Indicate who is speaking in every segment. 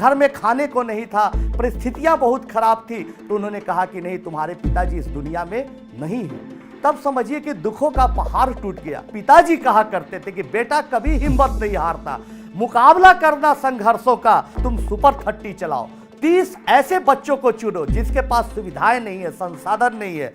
Speaker 1: घर में खाने को नहीं था, परिस्थितियां बहुत खराब थी, तो उन्होंने कहा कि नहीं, तुम्हारे पिताजी इस दुनिया में नहीं है। तब समझिए कि दुखों का पहाड़ टूट गया। पिताजी कहा करते थे कि बेटा कभी हिम्मत नहीं हारता, मुकाबला करना संघर्षों का, तुम सुपर 30 चलाओ। 30 ऐसे बच्चों को चुनो जिसके पास सुविधाएं नहीं है, संसाधन नहीं है।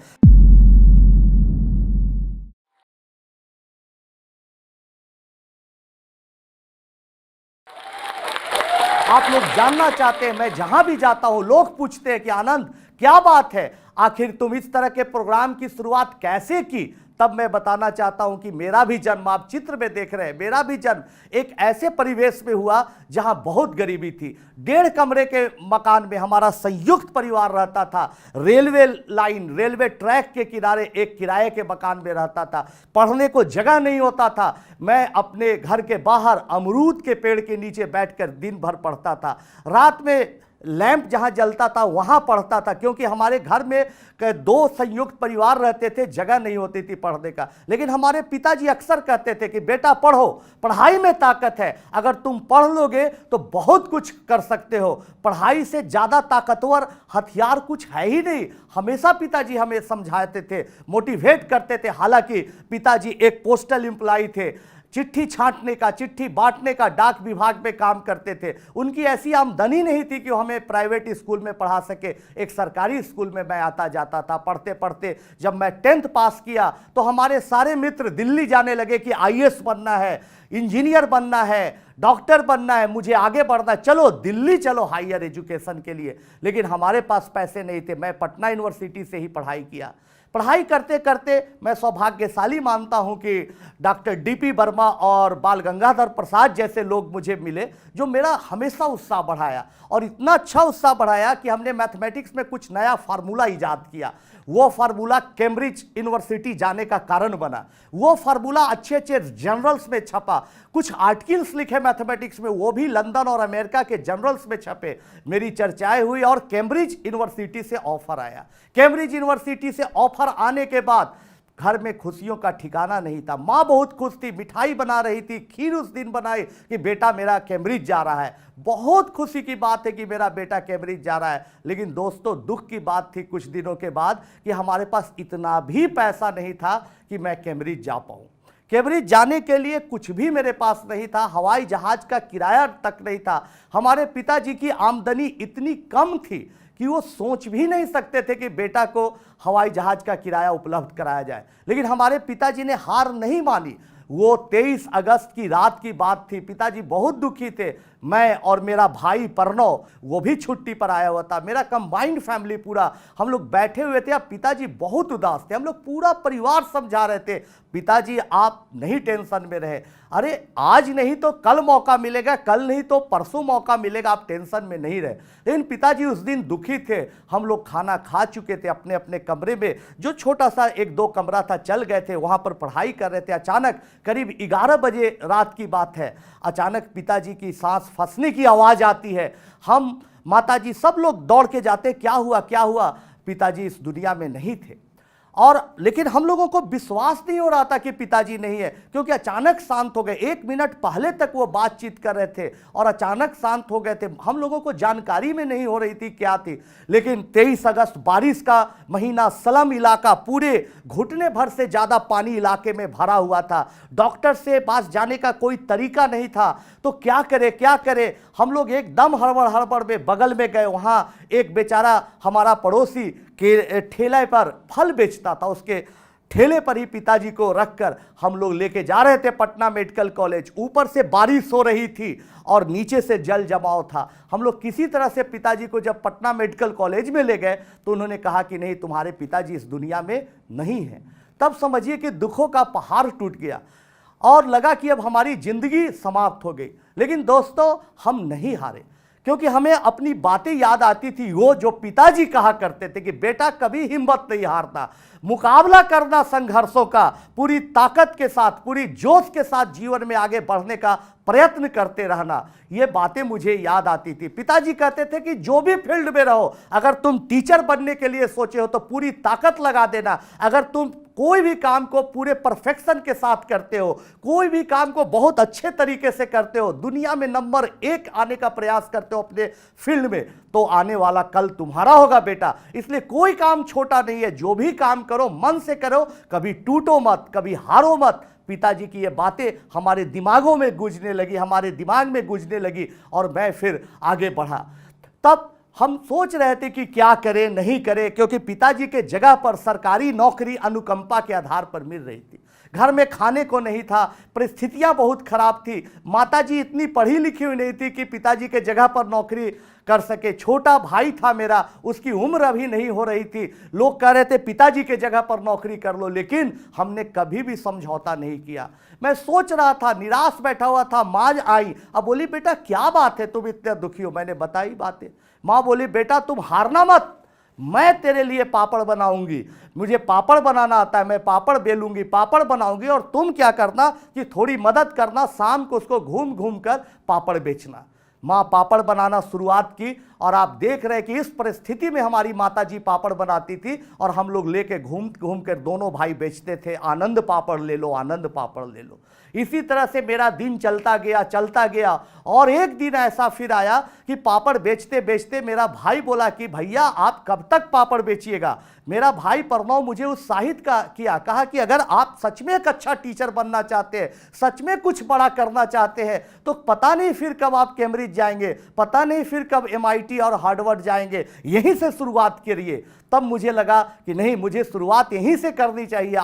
Speaker 1: आप लोग जानना चाहते हैं, मैं जहां भी जाता हूं लोग पूछते हैं कि आनंद क्या बात है, आखिर तुम इस तरह के प्रोग्राम की शुरुआत कैसे की। तब मैं बताना चाहता हूं कि मेरा भी जन्म, आप चित्र में देख रहे हैं, मेरा भी जन्म एक ऐसे परिवेश में हुआ जहां बहुत गरीबी थी। 1.5 कमरे के मकान में हमारा संयुक्त परिवार रहता था। रेलवे लाइन, रेलवे ट्रैक के किनारे एक किराए के मकान में रहता था। पढ़ने को जगह नहीं होता था। मैं अपने घर के बाहर अमरूद के पेड़ के नीचे बैठकर दिन भर पढ़ता था। रात में लैंप जहां जलता था वहां पढ़ता था, क्योंकि हमारे घर में 2 संयुक्त परिवार रहते थे, जगह नहीं होती थी पढ़ने का। लेकिन हमारे पिताजी अक्सर कहते थे कि बेटा पढ़ो, पढ़ाई में ताकत है, अगर तुम पढ़ लोगे तो बहुत कुछ कर सकते हो, पढ़ाई से ज़्यादा ताकतवर हथियार कुछ है ही नहीं। हमेशा पिताजी हमें समझाते थे, मोटिवेट करते थे। हालांकि पिताजी एक पोस्टल एम्प्लॉय थे, चिट्ठी छांटने का, चिट्ठी बांटने का डाक विभाग में काम करते थे। उनकी ऐसी आमदनी नहीं थी कि वो हमें प्राइवेट स्कूल में पढ़ा सके। एक सरकारी स्कूल में मैं आता जाता था। पढ़ते पढ़ते जब मैं 10th पास किया तो हमारे सारे मित्र दिल्ली जाने लगे कि IAS बनना है, इंजीनियर बनना है, डॉक्टर बनना है, मुझे आगे बढ़ना है, चलो दिल्ली चलो हायर एजुकेशन के लिए। लेकिन हमारे पास पैसे नहीं थे। मैं पटना यूनिवर्सिटी से ही पढ़ाई किया। पढ़ाई करते करते मैं सौभाग्यशाली मानता हूं कि डॉक्टर DP वर्मा और बाल गंगाधर प्रसाद जैसे लोग मुझे मिले, जो मेरा हमेशा उत्साह बढ़ाया। और इतना अच्छा उत्साह बढ़ाया कि हमने मैथमेटिक्स में कुछ नया फार्मूला इजाद किया। वो फार्मूला कैम्ब्रिज यूनिवर्सिटी जाने का कारण बना। वो फार्मूला अच्छे अच्छे जर्नल्स में छपा। कुछ आर्टिकल्स लिखे मैथमेटिक्स में, वो भी लंदन और अमेरिका के जर्नल्स में छपे। मेरी चर्चाएं हुई और कैम्ब्रिज यूनिवर्सिटी से ऑफर आया। कैम्ब्रिज यूनिवर्सिटी से ऑफर आने के बाद घर में खुशियों का ठिकाना नहीं था। माँ बहुत खुश थी, मिठाई बना रही थी, खीर उस दिन बनाई कि बेटा मेरा कैम्ब्रिज जा रहा है। बहुत खुशी की बात है कि मेरा बेटा कैम्ब्रिज जा रहा है। लेकिन दोस्तों, दुख की बात थी कुछ दिनों के बाद कि हमारे पास इतना भी पैसा नहीं था कि मैं कैम्ब्रिज जा पाऊँ। कैम्ब्रिज जाने के लिए कुछ भी मेरे पास नहीं था। हवाई जहाज का किराया तक नहीं था। हमारे पिताजी की आमदनी इतनी कम थी कि वो सोच भी नहीं सकते थे कि बेटा को हवाई जहाज का किराया उपलब्ध कराया जाए। लेकिन हमारे पिताजी ने हार नहीं मानी। वो 23 अगस्त की रात की बात थी। पिताजी बहुत दुखी थे। मैं और मेरा भाई प्रणव, वो भी छुट्टी पर आया हुआ था। मेरा कंबाइंड फैमिली पूरा, हम लोग बैठे हुए थे। अब पिताजी बहुत उदास थे। हम लोग पूरा परिवार समझा रहे थे, पिताजी आप नहीं टेंशन में रहे, अरे आज नहीं तो कल मौका मिलेगा, कल नहीं तो परसों मौका मिलेगा, आप टेंशन में नहीं रहे। लेकिन पिताजी उस दिन दुखी थे। हम लोग खाना खा चुके थे अपने अपने कमरे में, जो छोटा सा 1-2 कमरा था, चल गए थे, वहाँ पर पढ़ाई कर रहे थे। अचानक करीब 11 बजे रात की बात है, अचानक पिताजी की सांस फंसने की आवाज़ आती है। हम माताजी सब लोग दौड़ के जाते, क्या हुआ क्या हुआ। पिताजी इस दुनिया में नहीं थे। और लेकिन हम लोगों को विश्वास नहीं हो रहा था कि पिताजी नहीं है, क्योंकि अचानक शांत हो गए। 1 मिनट पहले तक वो बातचीत कर रहे थे और अचानक शांत हो गए थे। हम लोगों को जानकारी में नहीं हो रही थी क्या थी। लेकिन 23 अगस्त, बारिश का महीना, स्लम इलाका, पूरे घुटने भर से ज़्यादा पानी इलाके में भरा हुआ था। डॉक्टर से पास जाने का कोई तरीका नहीं था, तो क्या करे क्या करे। हम लोग एकदम हड़बड़ में बगल में गए। वहाँ एक बेचारा हमारा पड़ोसी के ठेले पर फल बेचता था, उसके ठेले पर ही पिताजी को रखकर हम लोग लेके जा रहे थे पटना मेडिकल कॉलेज। ऊपर से बारिश हो रही थी और नीचे से जल जमाव था। हम लोग किसी तरह से पिताजी को जब पटना मेडिकल कॉलेज में ले गए तो उन्होंने कहा कि नहीं, तुम्हारे पिताजी इस दुनिया में नहीं है। तब समझिए कि दुखों का पहाड़ टूट गया और लगा कि अब हमारी जिंदगी समाप्त हो गई। लेकिन दोस्तों, हम नहीं हारे, क्योंकि हमें अपनी बातें याद आती थी, वो जो पिताजी कहा करते थे कि बेटा कभी हिम्मत नहीं हारता, मुकाबला करना संघर्षों का, पूरी ताकत के साथ, पूरी जोश के साथ जीवन में आगे बढ़ने का प्रयत्न करते रहना, ये बातें मुझे याद आती थी। पिताजी कहते थे कि जो भी फील्ड में रहो, अगर तुम टीचर बनने के लिए सोचे हो तो पूरी ताकत लगा देना। अगर तुम कोई भी काम को पूरे परफेक्शन के साथ करते हो, कोई भी काम को बहुत अच्छे तरीके से करते हो, दुनिया में नंबर 1 आने का प्रयास करते हो अपने फील्ड में, तो आने वाला कल तुम्हारा होगा बेटा। इसलिए कोई काम छोटा नहीं है, जो भी काम करो मन से करो, कभी टूटो मत, कभी हारो मत। पिताजी की ये बातें हमारे दिमागों में गूंजने लगी, हमारे दिमाग में गूंजने लगी, और मैं फिर आगे बढ़ा। तब हम सोच रहे थे कि क्या करें नहीं करें, क्योंकि पिताजी के जगह पर सरकारी नौकरी अनुकंपा के आधार पर मिल रही थी। घर में खाने को नहीं था, परिस्थितियां बहुत खराब थी। माताजी इतनी पढ़ी लिखी हुई नहीं थी कि पिताजी के जगह पर नौकरी कर सके। छोटा भाई था मेरा, उसकी उम्र अभी नहीं हो रही थी। लोग कह रहे थे पिताजी के जगह पर नौकरी कर लो, लेकिन हमने कभी भी समझौता नहीं किया। मैं सोच रहा था, निराश बैठा हुआ था। माँ आई, अब बोली बेटा क्या बात है, तुम इतने दुखी हो। मैंने बताई बातें। माँ बोली बेटा तुम हारना मत, मैं तेरे लिए पापड़ बनाऊंगी, मुझे पापड़ बनाना आता है, मैं पापड़ बेलूंगी, पापड़ बनाऊंगी, और तुम क्या करना कि थोड़ी मदद करना, शाम को उसको घूम घूम कर पापड़ बेचना। माँ पापड़ बनाना शुरुआत की, और आप देख रहे हैं कि इस परिस्थिति में हमारी माताजी पापड़ बनाती थी, और हम लोग लेके घूम घूम कर दोनों भाई बेचते थे। आनंद पापड़ ले लो, आनंद पापड़ ले लो। इसी तरह से मेरा दिन चलता गया, और एक दिन ऐसा फिर आया कि पापड़ बेचते बेचते मेरा भाई बोला कि भैया आप कब तक पापड़ बेचिएगा। मेरा भाई प्रणव मुझे उत्साहित किया, कहा कि अगर आप सच में एक अच्छा टीचर बनना चाहते हैं, सच में कुछ बड़ा करना चाहते हैं, तो पता नहीं फिर कब आप कैम्ब्रिज जाएंगे, पता नहीं फिर कब MIT और हार्वर्ड जाएंगे, यहीं से शुरुआत करिए। तब मुझे लगा कि नहीं, मुझे शुरुआत यहीं से करनी चाहिए।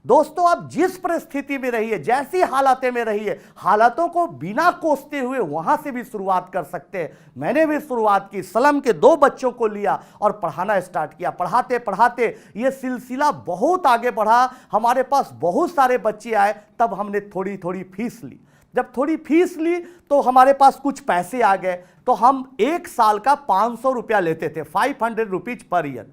Speaker 1: दोस्तों, आप जिस परिस्थिति में रहिए, जैसी हालातें में रहिए, हालातों को बिना कोसते हुए वहां से भी शुरुआत कर सकते हैं। मैंने भी शुरुआत की, स्लम के 2 बच्चों को लिया और पढ़ाना स्टार्ट किया। पढ़ाते पढ़ाते ये सिलसिला बहुत आगे बढ़ा, हमारे पास बहुत सारे बच्चे आए। तब हमने थोड़ी थोड़ी फीस ली। जब थोड़ी फीस ली तो हमारे पास कुछ पैसे आ गए, तो हम 1 साल का 500 रुपया लेते थे, 500 रुपीज पर ईयर।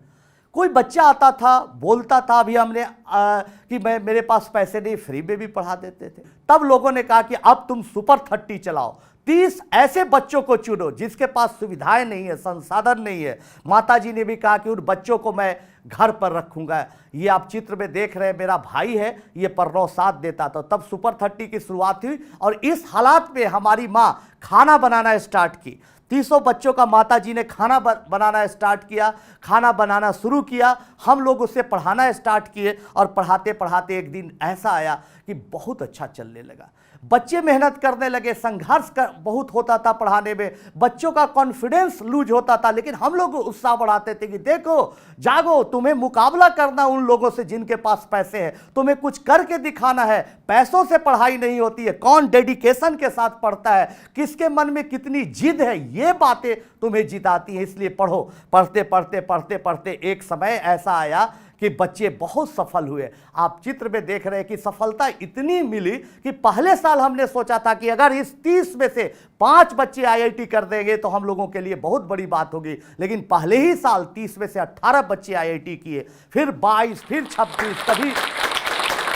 Speaker 1: कोई बच्चा आता था, बोलता था अभी हमने कि मेरे पास पैसे नहीं, फ्री में भी पढ़ा देते थे। तब लोगों ने कहा कि अब तुम सुपर 30 चलाओ, 30 ऐसे बच्चों को चुनो जिसके पास सुविधाएं नहीं है, संसाधन नहीं है। माताजी ने भी कहा कि उन बच्चों को मैं घर पर रखूंगा। ये आप चित्र में देख रहे हैं, मेरा भाई है, ये प्रणव साथ देता था। तब सुपर 30 की शुरुआत हुई, और इस हालात में हमारी माँ खाना बनाना स्टार्ट की। 300 बच्चों का माताजी ने खाना बनाना स्टार्ट किया, खाना बनाना शुरू किया। हम लोग उससे पढ़ाना स्टार्ट किए, और पढ़ाते पढ़ाते एक दिन ऐसा आया कि बहुत अच्छा चलने लगा। बच्चे मेहनत करने लगे, संघर्ष बहुत होता था पढ़ाने में, बच्चों का कॉन्फिडेंस लूज होता था, लेकिन हम लोग उत्साह बढ़ाते थे कि देखो जागो, तुम्हें मुकाबला करना उन लोगों से जिनके पास पैसे हैं, तुम्हें कुछ करके दिखाना है। पैसों से पढ़ाई नहीं होती है, कौन डेडिकेशन के साथ पढ़ता है, किसके मन में कितनी जिद है, ये बातें तुम्हें जिताती हैं। इसलिए पढ़ो। पढ़ते पढ़ते पढ़ते पढ़ते एक समय ऐसा आया कि बच्चे बहुत सफल हुए। आप चित्र में देख रहे हैं कि सफलता इतनी मिली कि पहले साल हमने सोचा था कि अगर इस 30 में से 5 बच्चे IIT कर देंगे तो हम लोगों के लिए बहुत बड़ी बात होगी, लेकिन पहले ही साल 30 में से 18 बच्चे IIT किए, फिर 22, फिर 26,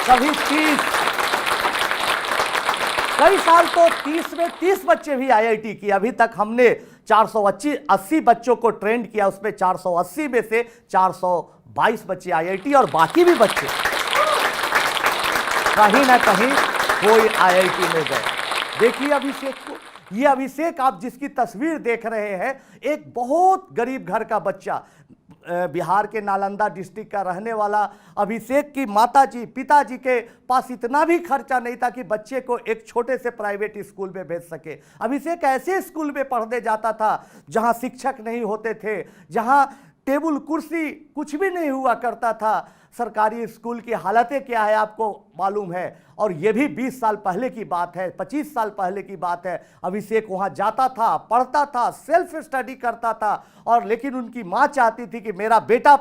Speaker 1: कभी 30, कई साल तो 30 में 30 बच्चे भी IIT किए। अभी तक हमने 480 बच्चों को ट्रेंड किया, उसमें 480 में से 422 बच्चे IIT, और बाकी भी बच्चे कहीं ना कहीं कोई IIT में गए। देखिए अभिषेक को, ये अभिषेक आप जिसकी तस्वीर देख रहे हैं, एक बहुत गरीब घर का बच्चा, बिहार के नालंदा डिस्ट्रिक्ट का रहने वाला अभिषेक की माताजी पिताजी के पास इतना भी खर्चा नहीं था कि बच्चे को एक छोटे से प्राइवेट स्कूल में भेज सके। अभिषेक ऐसे स्कूल में पढ़ने जाता था जहां शिक्षक नहीं होते थे, जहां टेबल कुर्सी कुछ भी नहीं हुआ करता था। सरकारी स्कूल की हालतें क्या है आपको मालूम है, और ये भी 20 साल पहले की बात है, 25 साल पहले की बात है। अभिषेक वहाँ जाता था, पढ़ता था, सेल्फ स्टडी करता था, और लेकिन उनकी माँ चाहती थी कि मेरा बेटा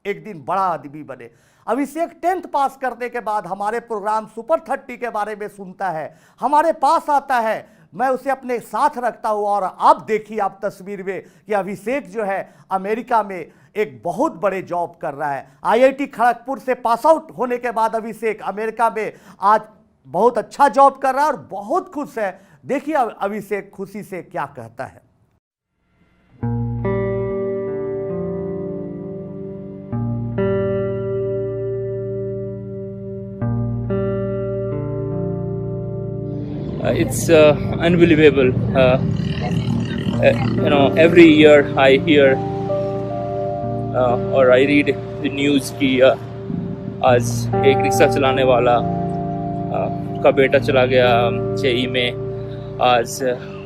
Speaker 1: एक दिन बड़ा आदमी बने। अभिषेक 10th पास करने के बाद हमारे प्रोग्राम सुपर 30 के बारे में सुनता है, हमारे पास आता है, मैं उसे अपने साथ रखता हूँ। और अब देखिए आप तस्वीर में कि अभिषेक जो है अमेरिका में एक बहुत बड़े जॉब कर रहा है। IIT खड़गपुर से पास आउट होने के बाद अभिषेक अमेरिका में आज बहुत अच्छा जॉब कर रहा है और बहुत खुश है। देखिए अभिषेक खुशी से क्या कहता है।
Speaker 2: It's unbelievable. Every year I hear or I read the news कि आज एक रिक्शा चलाने वाला का बेटा चला गया जेई में, आज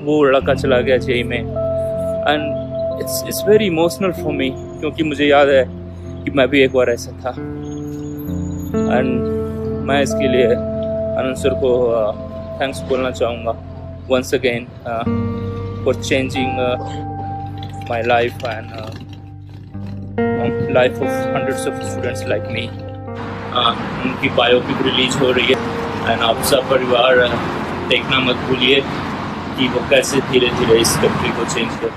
Speaker 2: वो लड़का चला गया जेई में, and it's very emotional for me, क्योंकि मुझे याद है कि मैं भी एक बार ऐसा था। एंड मैं इसके लिए आनंद सर को थैंक्स बोलना चाहूँगा once again for changing my life and life of hundreds of students like me. उनकी बायोपिक रिलीज हो रही है एंड आप सब परिवार देखना मत भूलिए कि वो कैसे धीरे धीरे इस कंट्री को चेंज कर।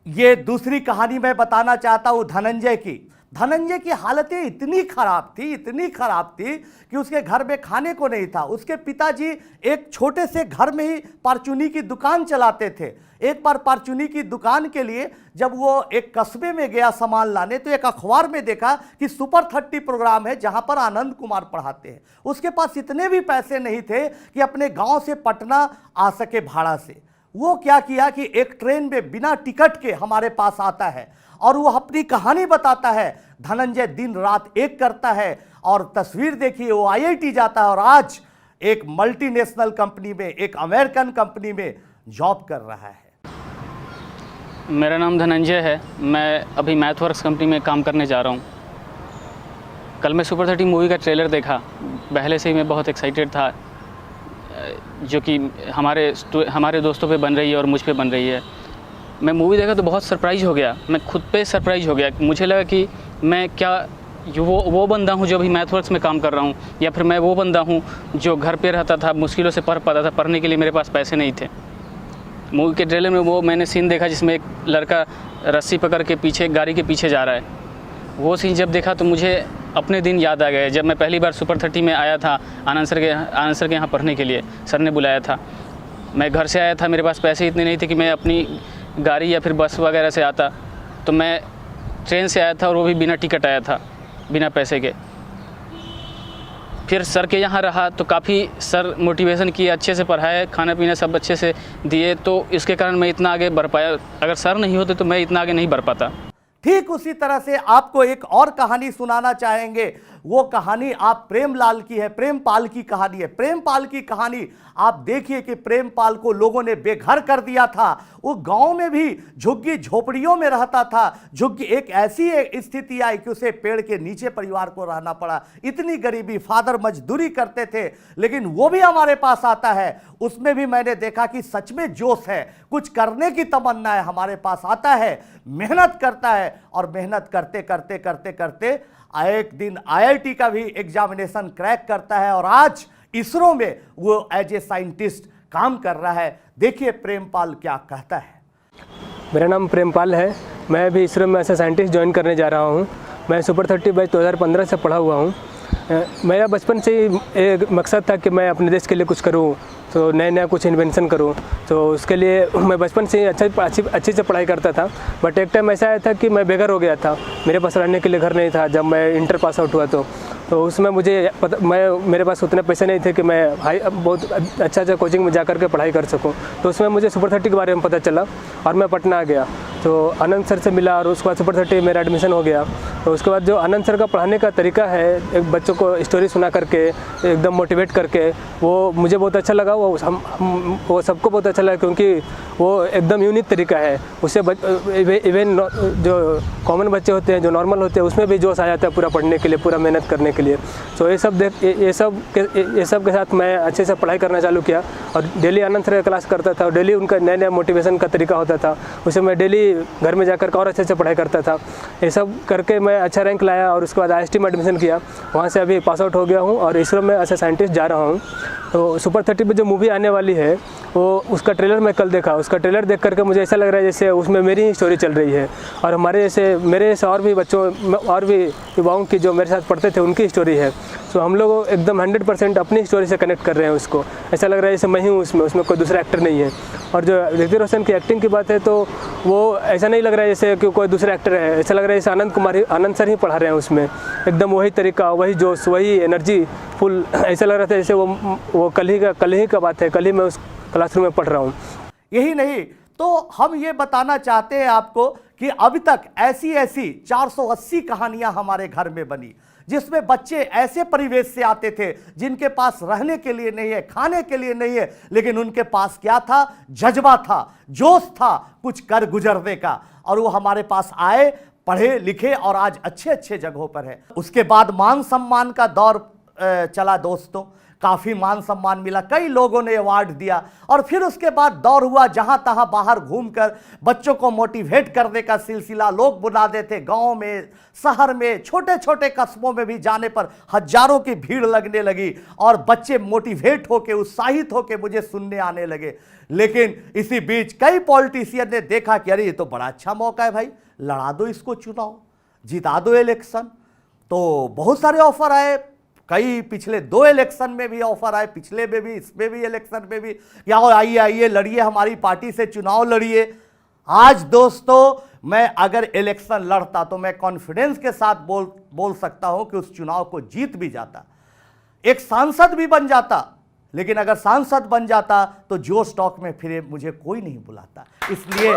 Speaker 1: ये दूसरी कहानी मैं बताना चाहता हूं धनंजय की। धनंजय की हालतें इतनी खराब थी कि उसके घर में खाने को नहीं था। उसके पिताजी एक छोटे से घर में ही परचूनी की दुकान चलाते थे। एक बार परचूनी की दुकान के लिए जब वो एक कस्बे में गया सामान लाने, तो एक अखबार में देखा कि सुपर 30 प्रोग्राम है जहां पर आनंद कुमार पढ़ाते हैं। उसके पास इतने भी पैसे नहीं थे कि अपने गांव से पटना आ सके भाड़ा से। वो क्या किया कि एक ट्रेन में बिना टिकट के हमारे पास आता है और वो अपनी कहानी बताता है। धनंजय दिन रात एक करता है और तस्वीर देखिए, वो आईआईटी जाता है और आज एक मल्टीनेशनल कंपनी में, एक अमेरिकन कंपनी में जॉब कर रहा है।
Speaker 3: मेरा नाम धनंजय है। मैं अभी मैथवर्क्स कंपनी में काम करने जा रहा हूँ। कल मैं सुपर 30 मूवी का ट्रेलर देखा। पहले से ही मैं बहुत एक्साइटेड था, जो कि हमारे दोस्तों पे बन रही है और मुझ पे बन रही है। मैं मूवी देखा तो बहुत सरप्राइज़ हो गया। मैं खुद पे सरप्राइज़ हो गया। मुझे लगा कि मैं क्या वो बंदा हूँ जो अभी मैथवर्क्स में काम कर रहा हूँ, या फिर मैं वो बंदा हूँ जो घर पे रहता था, मुश्किलों से पढ़ पाता था। पढ़ने के लिए मेरे पास पैसे नहीं थे। मूवी के ट्रेलर में वो मैंने सीन देखा जिसमें एक लड़का रस्सी पकड़ के पीछे गाड़ी के पीछे जा रहा है। वो सीन जब देखा तो मुझे अपने दिन याद आ गए जब मैं पहली बार सुपर 30 में आया था आनंद सर के यहाँ पढ़ने के लिए। सर ने बुलाया था। मैं घर से आया था, मेरे पास पैसे इतने नहीं थे कि मैं अपनी गाड़ी या फिर बस वगैरह से आता, तो मैं ट्रेन से आया था और वो भी बिना टिकट आया था, बिना पैसे के। फिर सर के यहाँ रहा तो काफ़ी सर मोटिवेशन किए, अच्छे से पढ़ाए, खाना पीना सब अच्छे से दिए, तो इसके कारण मैं इतना आगे बढ़ पाया। अगर सर नहीं होते तो मैं इतना आगे नहीं बढ़ पाता।
Speaker 1: ठीक उसी तरह से आपको एक और कहानी सुनाना चाहेंगे। वो कहानी आप प्रेमलाल की है, प्रेमपाल की कहानी है। प्रेमपाल की कहानी आप देखिए कि प्रेमपाल को लोगों ने बेघर कर दिया था। वो गांव में भी झुग्गी झोपड़ियों में रहता था। झुग्गी एक ऐसी स्थिति आई कि उसे पेड़ के नीचे परिवार को रहना पड़ा। इतनी गरीबी, फादर मजदूरी करते थे, लेकिन वो भी हमारे पास आता है। उसमें भी मैंने देखा कि सच में जोश है, कुछ करने की तमन्ना है। हमारे पास आता है, मेहनत करता है और मेहनत करते करते करते करते एक दिन आईआईटी का भी एग्जामिनेशन क्रैक करता है और आज इसरो में वो एज ए साइंटिस्ट काम कर रहा है। देखिए प्रेमपाल क्या कहता है।
Speaker 4: मेरा नाम प्रेमपाल है। मैं अभी इसरो में एज ए साइंटिस्ट ज्वाइन करने जा रहा हूँ। मैं सुपर 30 बैच 2015 से पढ़ा हुआ हूँ। मेरा बचपन से ही एक मकसद था कि मैं अपने देश के लिए कुछ करूँ, तो नया कुछ इन्वेंशन करूँ। तो उसके लिए मैं बचपन से ही अच्छी से पढ़ाई करता था। बट एक टाइम ऐसा आया था कि मैं बेघर हो गया था। मेरे पास रहने के लिए घर नहीं था। जब मैं इंटर पास आउट हुआ तो उसमें मुझे मेरे पास उतने पैसे नहीं थे कि मैं बहुत अच्छा कोचिंग में जा कर के पढ़ाई कर सकूं। तो उसमें मुझे सुपर 30 के बारे में पता चला और मैं पटना आ गया। तो आनंद सर से मिला और उसके बाद सुपर 30 मेरा एडमिशन हो गया। तो उसके बाद जो आनंद सर का पढ़ाने का तरीका है, एक बच्चों को स्टोरी सुना करके एकदम मोटिवेट करके, वो मुझे बहुत अच्छा लगा। वो सबको बहुत अच्छा लगा, क्योंकि वो एकदम यूनिक तरीका है। उससे इवन जो कॉमन बच्चे होते हैं, जो नॉर्मल होते हैं, उसमें भी जोश आ जाता है पूरा पढ़ने के लिए, पूरा मेहनत करने के लिए। तो ये सब के साथ मैं अच्छे से पढ़ाई करना चालू किया और डेली आनंद सर का क्लास करता था और डेली उनका नया मोटिवेशन का तरीका होता था। उसे मैं डेली अभी घर में जाकर और अच्छे से पढ़ाई करता था। ये सब करके मैं अच्छा रैंक लाया और उसके बाद IIST में एडमिशन किया, वहाँ से अभी पास आउट हो गया हूँ और इसरो में एज ए साइंटिस्ट जा रहा हूँ। तो सुपर 30 पे जो मूवी आने वाली है वो उसका ट्रेलर मैं कल देखा। उसका ट्रेलर देख करके मुझे ऐसा लग रहा है जैसे उसमें मेरी ही स्टोरी चल रही है और मेरे जैसे और भी बच्चों और भी युवाओं की जो मेरे साथ पढ़ते थे उनकी स्टोरी है। तो हम लोग एकदम 100% अपनी स्टोरी से कनेक्ट कर रहे हैं उसको। ऐसा लग रहा है जैसे मैं ही हूँ उसमें कोई दूसरा एक्टर नहीं है। और जो ऋतिक रोशन की एक्टिंग की बात है तो वो ऐसा नहीं लग रहा है जैसे कि कोई दूसरा एक्टर है, ऐसा लग रहा है जैसे आनंद सर ही पढ़ा रहे हैं उसमें। एकदम वही तरीका, वही जोश, वही एनर्जी फुल। ऐसा लग रहा था जैसे वो कल ही का बात है, कल ही मैं उस क्लासरूम में पढ़ रहा हूँ।
Speaker 1: यही नहीं तो हम ये बताना चाहते हैं आपको कि अभी तक ऐसी 480 कहानियां हमारे घर में बनी, जिसमें बच्चे ऐसे परिवेश से आते थे जिनके पास रहने के लिए नहीं है, खाने के लिए नहीं है, लेकिन उनके पास क्या था? जज्बा था, जोश था कुछ कर गुजरने का, और वो हमारे पास आए, पढ़े लिखे और आज अच्छे अच्छे जगहों पर है। उसके बाद मान सम्मान का दौर चला दोस्तों, काफ़ी मान सम्मान मिला, कई लोगों ने अवार्ड दिया, और फिर उसके बाद दौर हुआ जहां तहां बाहर घूमकर बच्चों को मोटिवेट करने का सिलसिला। लोग बुलाते थे, गांव में, शहर में, छोटे छोटे कस्बों में भी जाने पर हजारों की भीड़ लगने लगी और बच्चे मोटिवेट होकर, उत्साहित होकर मुझे सुनने आने लगे। लेकिन इसी बीच कई पॉलिटिशियन ने देखा कि अरे ये तो बड़ा अच्छा मौका है भाई, लड़ा दो इसको चुनाव, जिता दो इलेक्शन। तो बहुत सारे ऑफर आए, कई पिछले 2 इलेक्शन में भी ऑफर आए, पिछले में भी, इसमें भी, इलेक्शन में भी, क्या हो आइए लड़िए, हमारी पार्टी से चुनाव लड़िए। आज दोस्तों मैं अगर इलेक्शन लड़ता तो मैं कॉन्फिडेंस के साथ बोल सकता हूं कि उस चुनाव को जीत भी जाता, एक सांसद भी बन जाता। लेकिन अगर सांसद बन जाता तो जो स्टॉक में फिर मुझे कोई नहीं बुलाता। इसलिए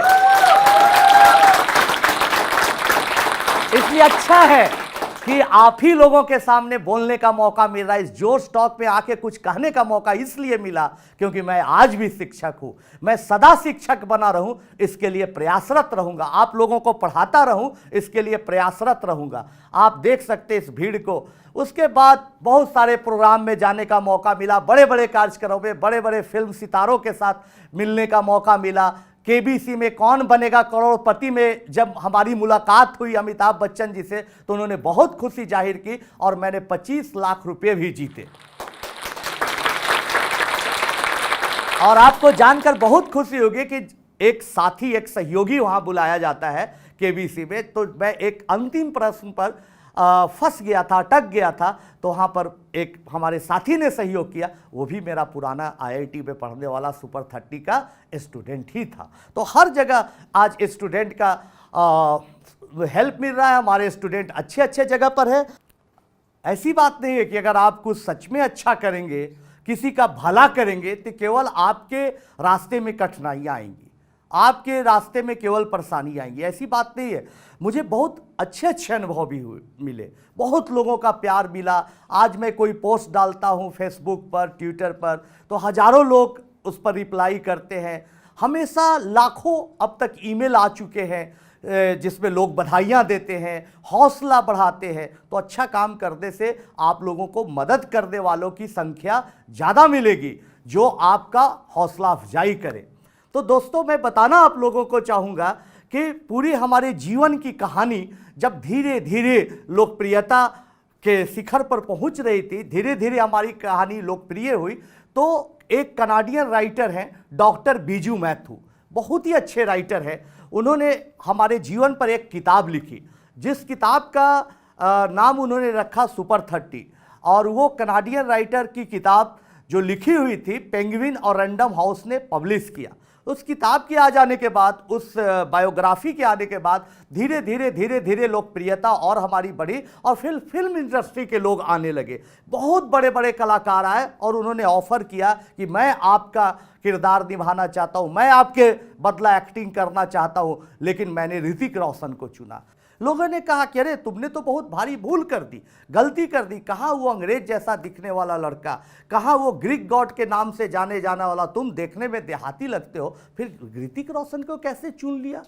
Speaker 1: अच्छा है कि आप ही लोगों के सामने बोलने का मौका मिल रहा है। इस जोश टॉक में आके कुछ कहने का मौका इसलिए मिला क्योंकि मैं आज भी शिक्षक हूं, मैं सदा शिक्षक बना रहूं, इसके लिए प्रयासरत रहूंगा, आप लोगों को पढ़ाता रहूं, इसके लिए प्रयासरत रहूंगा। आप देख सकते इस भीड़ को। उसके बाद बहुत सारे प्रोग्राम में जाने का मौका मिला, बड़े बड़े कार्यक्रमों में, बड़े बड़े फिल्म सितारों के साथ मिलने का मौका मिला। KBC में कौन बनेगा करोड़पति में जब हमारी मुलाकात हुई अमिताभ बच्चन जी से तो उन्होंने बहुत खुशी जाहिर की और मैंने 25 लाख रुपए भी जीते। और आपको जानकर बहुत खुशी होगी कि एक साथी, एक सहयोगी वहां बुलाया जाता है KBC में। तो मैं एक अंतिम प्रश्न पर फंस गया था, अटक गया था, तो वहाँ पर एक हमारे साथी ने सहयोग किया, वो भी मेरा पुराना IIT में पढ़ने वाला सुपर 30 का स्टूडेंट ही था। तो हर जगह आज स्टूडेंट का हेल्प मिल रहा है, हमारे स्टूडेंट अच्छे अच्छे जगह पर है। ऐसी बात नहीं है कि अगर आप कुछ सच में अच्छा करेंगे, किसी का भला करेंगे, तो केवल आपके रास्ते में कठिनाइयाँ आएंगी, आपके रास्ते में केवल परेशानी आएंगी, ऐसी बात नहीं है। मुझे बहुत अच्छे अच्छे अनुभव भी मिले, बहुत लोगों का प्यार मिला। आज मैं कोई पोस्ट डालता हूं फेसबुक पर, ट्विटर पर, तो हजारों लोग उस पर रिप्लाई करते हैं। हमेशा लाखों अब तक ईमेल आ चुके हैं जिसमें लोग बधाइयाँ देते हैं, हौसला बढ़ाते हैं। तो अच्छा काम करने से आप लोगों को मदद करने वालों की संख्या ज़्यादा मिलेगी जो आपका हौसला अफजाई करे। तो दोस्तों मैं बताना आप लोगों को चाहूँगा कि पूरी हमारे जीवन की कहानी जब धीरे धीरे लोकप्रियता के शिखर पर पहुंच रही थी, धीरे धीरे हमारी कहानी लोकप्रिय हुई, तो एक कनाडियन राइटर हैं डॉक्टर बीजू मैथ्यू, बहुत ही अच्छे राइटर हैं। उन्होंने हमारे जीवन पर एक किताब लिखी, जिस किताब का नाम उन्होंने रखा सुपर 30, और वो कनाडियन राइटर की किताब जो लिखी हुई थी पेंगुइन और रैंडम हाउस ने पब्लिश किया। उस किताब के आ जाने के बाद, उस बायोग्राफी के आने के बाद धीरे धीरे लोकप्रियता और हमारी बढ़ी, और फिर फिल्म इंडस्ट्री के लोग आने लगे, बहुत बड़े बड़े कलाकार आए और उन्होंने ऑफर किया कि मैं आपका किरदार निभाना चाहता हूँ, मैं आपके बदला एक्टिंग करना चाहता हूँ। लेकिन मैंने ऋतिक रोशन को चुना। लोगों ने कहा कि अरे तुमने तो बहुत भारी भूल कर दी, गलती कर दी, कहाँ वो अंग्रेज जैसा दिखने वाला लड़का, कहाँ वो ग्रीक गॉड के नाम से जाने जाने वाला, तुम देखने में देहाती लगते हो, फिर ऋतिक रोशन को कैसे चुन लिया?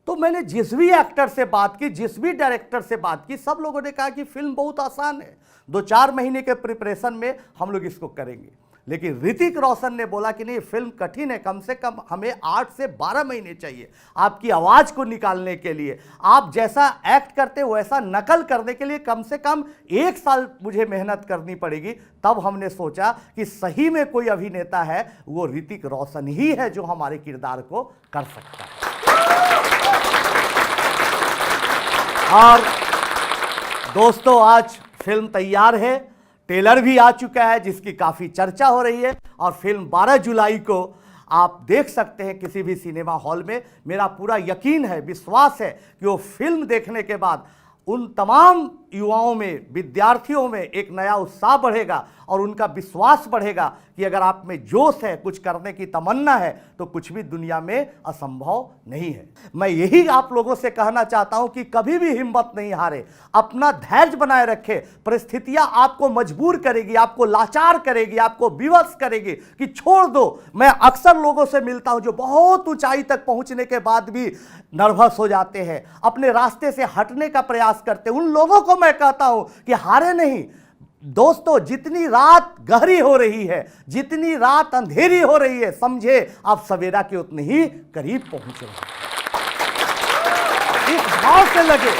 Speaker 1: तो मैंने जिस भी एक्टर से बात की, जिस भी डायरेक्टर से बात की, सब लोगों ने कहा कि फिल्म बहुत आसान है, 2-4 महीने के प्रिपरेशन में हम लोग इसको करेंगे। लेकिन ऋतिक रोशन ने बोला कि नहीं, फिल्म कठिन है, कम से कम हमें 8 से 12 महीने चाहिए आपकी आवाज़ को निकालने के लिए, आप जैसा एक्ट करते वैसा नकल करने के लिए कम से कम 1 साल मुझे मेहनत करनी पड़ेगी। तब हमने सोचा कि सही में कोई अभिनेता है वो ऋतिक रोशन ही है जो हमारे किरदार को कर सकता है। और दोस्तों, आज फिल्म तैयार है, ट्रेलर भी आ चुका है जिसकी काफ़ी चर्चा हो रही है, और फिल्म 12 जुलाई को आप देख सकते हैं किसी भी सिनेमा हॉल में। मेरा पूरा यकीन है, विश्वास है कि वो फिल्म देखने के बाद उन तमाम युवाओं में, विद्यार्थियों में एक नया उत्साह बढ़ेगा और उनका विश्वास बढ़ेगा कि अगर आप में जोश है, कुछ करने की तमन्ना है, तो कुछ भी दुनिया में असंभव नहीं है। मैं यही आप लोगों से कहना चाहता हूं कि कभी भी हिम्मत नहीं हारे, अपना धैर्य बनाए रखें। परिस्थितियां आपको मजबूर करेगी, आपको लाचार करेगी, आपको विवश करेगी कि छोड़ दो। मैं अक्सर लोगों से मिलता हूं जो बहुत ऊंचाई तक पहुंचने के बाद भी नर्वस हो जाते हैं, अपने रास्ते से हटने का प्रयास करते हैं। उन लोगों को मैं कहता हूं कि हारे नहीं दोस्तों, जितनी रात गहरी हो रही है, जितनी रात अंधेरी हो रही है, समझे आप सवेरा के उतने ही करीब पहुंच रहे हैं। इस भाव से लगे,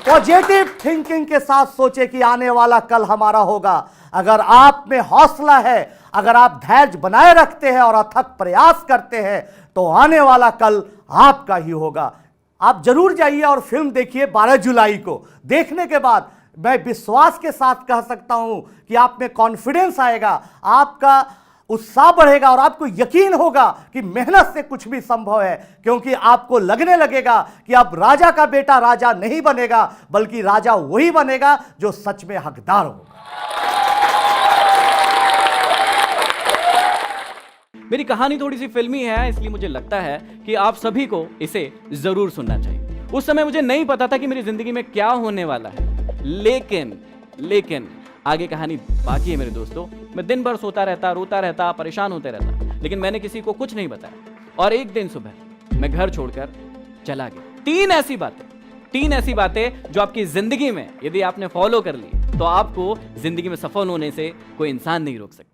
Speaker 1: पॉजिटिव थिंकिंग के साथ सोचे कि आने वाला कल हमारा होगा। अगर आप में हौसला है, अगर आप धैर्य बनाए रखते हैं और अथक प्रयास करते हैं, तो आने वाला कल आपका ही होगा। आप जरूर जाइए और फिल्म देखिए 12 जुलाई को। देखने के बाद मैं विश्वास के साथ कह सकता हूं कि आप में कॉन्फिडेंस आएगा, आपका उत्साह बढ़ेगा और आपको यकीन होगा कि मेहनत से कुछ भी संभव है, क्योंकि आपको लगने लगेगा कि अब राजा का बेटा राजा नहीं बनेगा, बल्कि राजा वही बनेगा जो सच में हकदार होगा।
Speaker 5: मेरी कहानी थोड़ी सी फिल्मी है, इसलिए मुझे लगता है कि आप सभी को इसे जरूर सुनना चाहिए। उस समय मुझे नहीं पता था कि मेरी जिंदगी में क्या होने वाला है, लेकिन आगे कहानी बाकी है मेरे दोस्तों। मैं दिन भर सोता रहता, रोता रहता, परेशान होते रहता, लेकिन मैंने किसी को कुछ नहीं बताया। और एक दिन सुबह मैं घर छोड़कर चला गया। 3 ऐसी बातें जो आपकी जिंदगी में यदि आपने फॉलो कर ली, तो आपको जिंदगी में सफल होने से कोई इंसान नहीं रोक सकता।